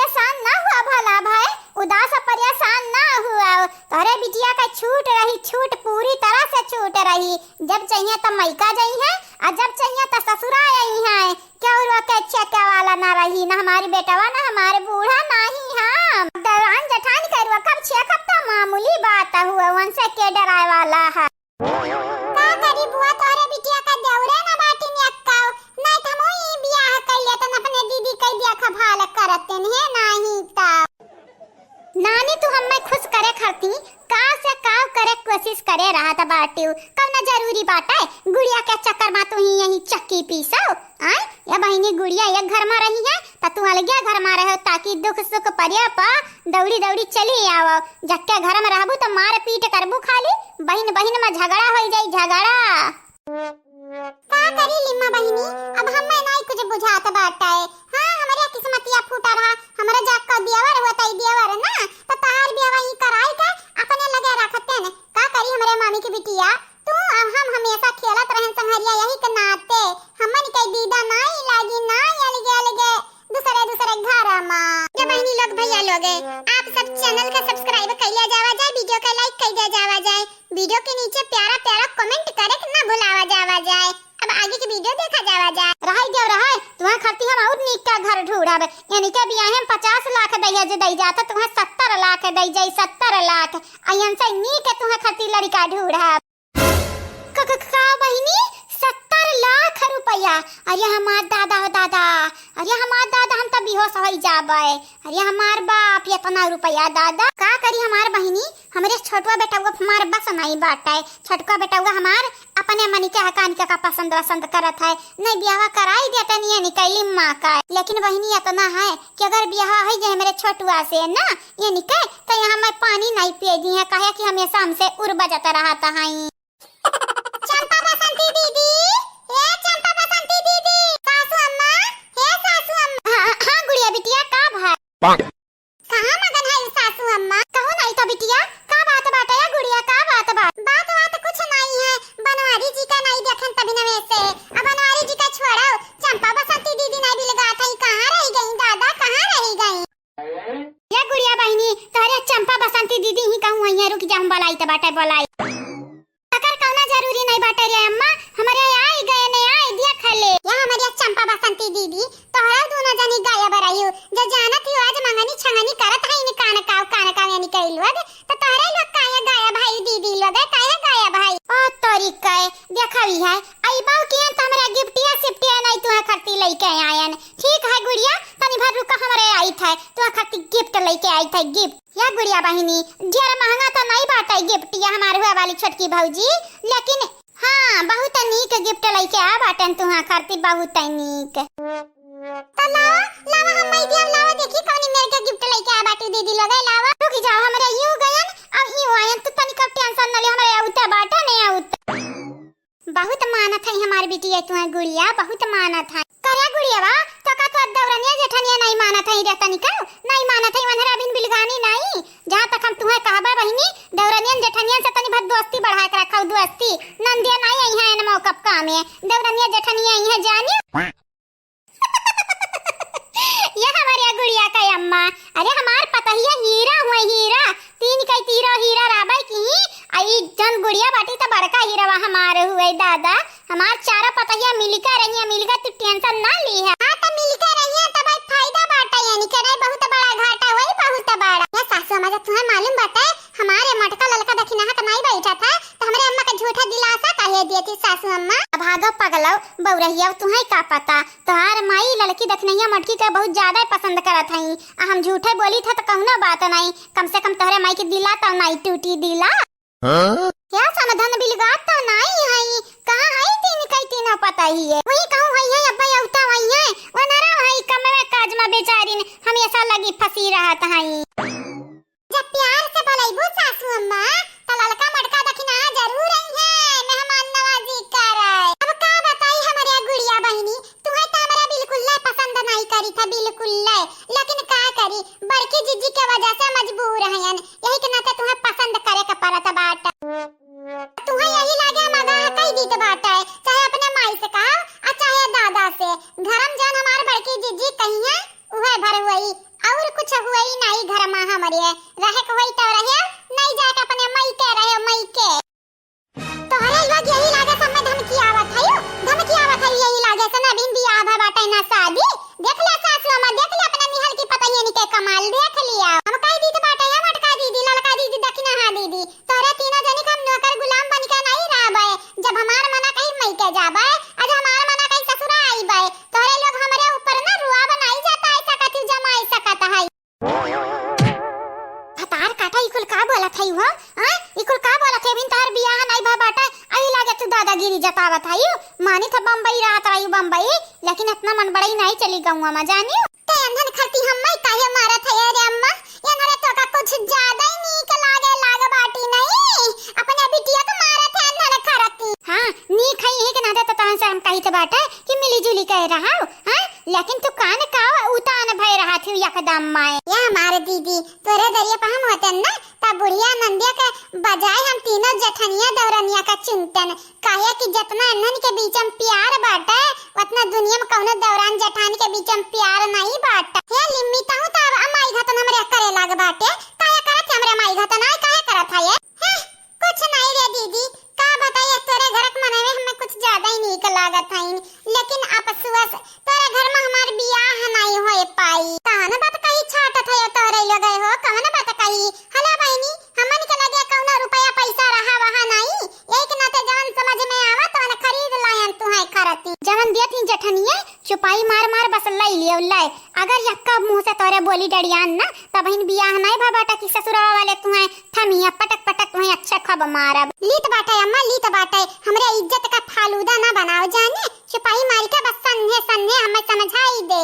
परेशान ना हुआ भला भाई, उदास और परेशान ना हुआ। तोरे बिटिया का छूट रही, छूट पूरी तरह से छूट रही। जब चाहिए तो मैका जाई है और जब चाहिए तो ससुरा आई है। क्या वो के चेका वाला ना रही, ना हमारी बेटवा ना हमारे बूढ़ा नहीं हम दरान जठान करवा कब चेक तो मामूली बात हुआ, उनसे के डराए वाला है। का करी बुआ तोरे बिटिया का देवरे ना बाटी ने अक्काओ, नहीं तो मोई बियाह कर लेत न अपने दीदी के बियाह खभाल करते ने नहीं ता। नानी तू हमें खुश करे खरती का से का करे कोशिश करे रहा था बाटी कब ना जरूरी बात है। गुड़िया के चक्कर में तू ही यही चक्की पीसो आय या बहनी गुड़िया एक घर में रही है तो तू अलग घर में रहो ताकि दुख सुख परिया पा दौड़ी दौड़ी चली आओ। जक्के घर में रहबू तो मार पीट करबू खाली, बहन बहन में झगड़ा हो जाई झगड़ा। का करी लिम्मा बहनी अब हमें नहीं कुछ बुझात बाटा है। हां हमारे किस्मतिया फूटा रहा, हमारा जाग का दियावर होता ही दियावर ना तो तार बियाह ही कराई का अपने लगे रखते हैं। का करी हमारे मामी की बिटिया तू हम हमेशा खेलत रहन संघरिया यही के नाते हमन के दीदा नहीं लागी ना अलगे अलगे दूसरे दूसरे घर में। जब बहनी लोग भैया लोग आप सब चैनल का सब्सक्राइब कइले जावा जाए, वीडियो का लाइक कइले जावा जाए, वीडियो के नीचे प्यारा प्यारा कमेंट करे ना भुलावा जावा जाए। अब आगे की वीडियो देखा जावा जाए। रहाई देव रहाई तुम्हां खर्ती हम और नीक का घर ढूंढब, यानी के बियाह में 50 लाख दैया जे दई जाता तुम्हां 70 लाख दई जाई 70 लाख अयन से नीक तुम्हां खर्ती लड़का ढूंढब। का बहिनी 70 लाख रुपया? अरे हमार दादा हो दादा, अरे हमार दादा हम तो बेहोश हो जाबे। अरे हमार बाप इतना रुपया दादा का करी हमार बहिनी। हमरे छोटवा बेटा वो हमार बस नहीं बाटा है, छोटका बेटा वो हमार अपने मनी के हकान का पसंद पसंद करत है, नहीं ब्याह कराई देता नहीं है निकली मां का। लेकिन बहिनी इतना है कि अगर ब्याह हो जाए मेरे छोटवा से ना ये निकल तो यहाँ मैं पानी नहीं पिए दी है, कहे कि हमेशा हमसे उड़ बजाता रहा था। चंपा बसंती दीदी, ए चंपा बसंती दीदी, सासू अम्मा, हे सासू अम्मा। हां गुड़िया बिटिया का भाई कहां मगन है सासू अम्मा? कहो नहीं तो बिटिया का बात बात है गुड़िया का बात बात कुछ नहीं है। बनवारी जी का नहीं देखन तभी न वैसे अब बनवारी जी का छोड़ो, चंपा बसंती दीदी नहीं भी लगा था कहां रह गई दादा, कहां रह गई ये गुड़िया बहनी? तोरे चंपा बसंती दीदी ही कहूं है, रुक जा हम बोलाई त बाटे बोलाई अगर कहना जरूरी नहीं बाटे रे अम्मा, हमारे आई गए ने आई दिया खले या हमारी चंपा बसंती दीदी तोहरा दोनों जनी गाया बरायु जे जानत ही आज मंगनी छंगनी करत है इन कान काव यानी कई लोग तो तोहरे लोग काया गाया भाई दीदी लोग काया गाया भाई ओ तरीका देखवी है आई बाऊ के तो हमरा गिफ्टिया सिफ्टिया नहीं तू खर्ती लेके आयन। ठीक है गुड़िया तनी भर रुका हमारे आई था तू खर्ती गिफ्ट लेके आई था गिफ्ट या गुड़िया बहिनी ढेर महंगा तो नहीं बाटा गिफ्ट या हमारे हुआ वाली छोटकी भौजी, लेकिन हाँ बहुत नीक गिफ्ट लेके आ बाटन तू खर्ती बहुत नीक। तो लावा लावा हम मैं दिया लावा देखी कौन मेरे के गिफ्ट लेके आ बाटी दीदी लोग लावा रुक जाओ हमारे यू गयन अब यू आयन तो तनी कब टेंशन न ले हमारे आउता बाटा नहीं आउता। बहुत मानत है हमारी बिटिया तू गुड़िया बहुत मानत है करे गुड़िया वा तो का तो दौरनिया जेठनिया नहीं मानत है रे तनी का नहीं मानत है वनरा बिन बिलगानी नहीं। जहां तक हम तुम्हें कहबा बहिनी दौरनिया जेठनिया से तनी भद दोस्ती बढ़ा के रखौ दोस्ती नंदिया नहीं आई है न मौका का में दौरनिया जेठनिया आई है जानी ये हमारी गुड़िया का अम्मा। अरे हमार पता ही हीरा हुआ हीरा तीन कई तीरो हीरा राबा की आई जन गुड़िया बाटी तो बड़का हीरा वा हमारे हुए दादा हमार चारा पतहिया मिलका तू टेंशन ना ली है। हां तो मिलका रही है तो भाई फायदा बाटा यानी के नहीं बहुत बड़ा घाटा होई बहुत बड़ा। ये सासू अम्मा तुम्हें मालूम बाटा हमारे मटका ललका दखिना का नहीं बैठा था तो हमारे अम्मा का झूठा दिलासा काहे दी थी सासू अम्मा। भागो पगलौ बौरहिया तुम्हें का पता तोहार माई लड़की दखनैया मटकी का बहुत ज्यादा पसंद करत हई हम झूठे बोली था तो कहूं बात नहीं कम से कम तोहरे माई के दिला तो नहीं टूटी दिला क्या समाधान बिलगात तो नहीं है कहां है तीन कई तीनों पता ही है वही कहूं है अब्बा औता वही है वनरा है कम में काज में बेचारी हमेशा लगी फंसी रहत है। जब प्यार से बोलैबू सासू अम्मा तो ललका मटका दखिना जरूर आई है मेहमान नवाजी करे। अब का बताई हमारे गुड़िया बहिनी तुम्हें तो हमारा बिल्कुल पसंद नहीं करी था बिल्कुल लेकिन का करी बड़की जीजी के वजह से मजबूर हैं यही के नाते तुम्हें पसंद करे का परत बाटा तुम्हें यही लागे मगा कई दी तो बाटा है चाहे अपने माई से कहा और चाहे दादा से घरम जान हमार बड़की जीजी कहीं है उहे भर हुई और हमरे रहे को होई तो रहे नहीं जाए के अपने मई के रहे मई के तोहरे लोग यही लागे समय धमकी आवत है यही लागे से ना बिन बियाह भा बाटे ना शादी देख ले सासू मां देख ले अपने निहल की पता ही नहीं के कमाल देख लिया हम कह दी तो बाटे हम अटका दीदी लड़का दीदी दक्षिणा हां दीदी तोरे तीनों जनी हम नौकर गुलाम बन के नहीं रहबे जब हमार मना कहीं मई के जाबे आज हमार मना कहीं ससुरा आईबे तोरे लोग हमरे ऊपर ना रुआ बनाई जाता ऐसा कथि जमाई सकत है तार काटा इकुल का बोलत है हो हां इकुल का बोलत है बिन तार बियाह नहीं भा बाटे आई लागे तू दादागिरी जतावत है मानी था बम्बई रात आई बम्बई लेकिन इतना मन बड़ई नहीं चली गौवा में जानियो ते अंधन खरती हम मई काहे मारत है रे अम्मा ये नरे तो का कुछ ज्यादा ही नीक लागे बाटी नहीं अपने बिटिया को मारत है अंधन खरती हां नी खई है कि ना दे तो तहन से हम कही तो बाटे कि मिली जुली कह रहा हां लेकिन तू कान का उतान भय रहा थी एकदम माए या हमारे दीदी तोरे दरिया पे हम होतन ना ता बुढ़िया नंदिया के बजाय हम तीनों जठनिया दौरनिया का चिंतन काहे कि जितना अनन के बीच में प्यार बाटे उतना दुनिया में कौनो दौरान जेठानी के बीच में प्यार नहीं बाटे हे लिम्मी ताऊ ता अमाई घतन हमरे करे लाग बाटे काहे करत हमरे अमाई घतन आई काहे करत है ये कुछ नहीं रे दीदी का बताइए तोरे घर के मने में हमें कुछ ज्यादा ही नीक लागत है लेकिन आपसुआ तोरे घर में हमार बियाह नहीं होए पाई कहना बात कही छाटत है तोरे लोग हो कहना बात कही हला बहनी हमन के लगे कौनो रुपया पैसा रहा वहां नहीं एक नाते जवन समझ में आवा तो न खरीद लायन तू है खरती जवन देती जठनिए चुपाई मार मार बस लई लियो लै अगर यक्का मुंह से तोरे बोली डड़ियान ना तब इन बियाह नहीं भा बाटा कि ससुरवा वाले तू है थमिया पटक पटक तू अच्छा खब मारब लीत बाटे अम्मा लीत बाटे हमरे इज्जत का फालूदा ना बनाओ जाने चुपाई मार के बस सन्ने सन्ने हमें समझाई दे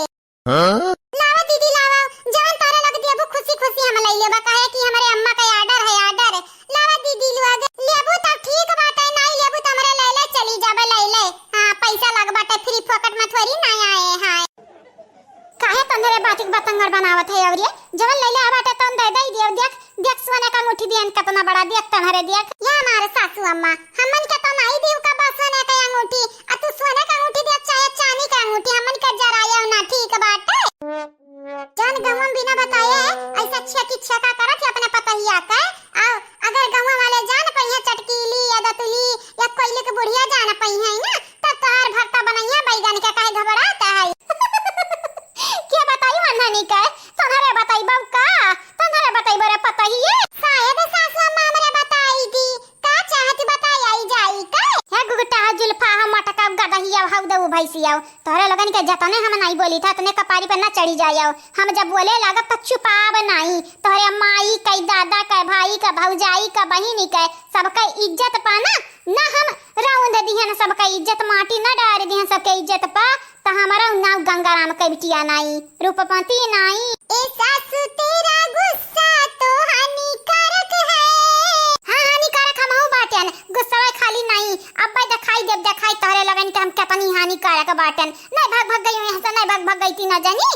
लावा दीदी लावा जवन तारे लग दिया वो खुशी खुशी हम लई लेबा काहे कि हमरे अम्मा का आर्डर लावा दीदी लेबू तो ठीक बाटे नहीं लेबू तो हमरे ले ले चली जाबे ले ले हां पैसा लग बाटे फ्री पॉकेट में थोड़ी ना आए हां काहे तंदरे बातिक बतंगर बनावत है और ये जवन ले ले बाटे तन दे दे दियो देख देख सोने का अंगूठी दियन कितना बड़ा देख तनहरे देख या हमारे सासू अम्मा हमन के तो नहीं दियो का बस सोने का अंगूठी आ तू सोने का अंगूठी दे चाहे चांदी का अंगूठी हमन के जराया ना ठीक बाटे जान गवन बिना बताए ऐसा छेकी छेका करत है अपने पतहिया का आओ अगर गवा वाले जान पहिया चटकीली या दतुली या कोयले के बुढ़िया जान पहिया है ना तब तोहार भक्ता बनैया बैगन के काहे घबराता है क्या बताई मननी का तोहरे बताई बब का तोहरे बताई बरे पतहिए शायद सासू अम्मा हमरे बताई दी का चाहत बताई आई जाई का हे गुगटा जुल्फा हम मटका गदहिया हौदऊ भैसिया तोहरे लगन के जतने हम नहीं बोली था तने कपारी पे ना चढ़ी जायो हम जब बोले लागत तो छुपाव नहीं तोहरे माई के दादा के भाई के भौजाई के बहिनी के सबका इज्जत पाना ना हम रौंद दिहन सबका इज्जत माटी ना डार दिहन सबके इज्जत पा त हमारा नाम गंगाराम के बिटिया नहीं रूपपति नहीं ए सासू तेरा गुस्सा तो हानिकारक है हां हानिकारक हम हो बाटन गुस्सा खाली नहीं अब दिखाई देब दिखाई तोहरे लगन के हम कितनी हानिकारक बाटन नहीं भाग भाग गई यहां से नहीं भाग भाग गई थी ना जानी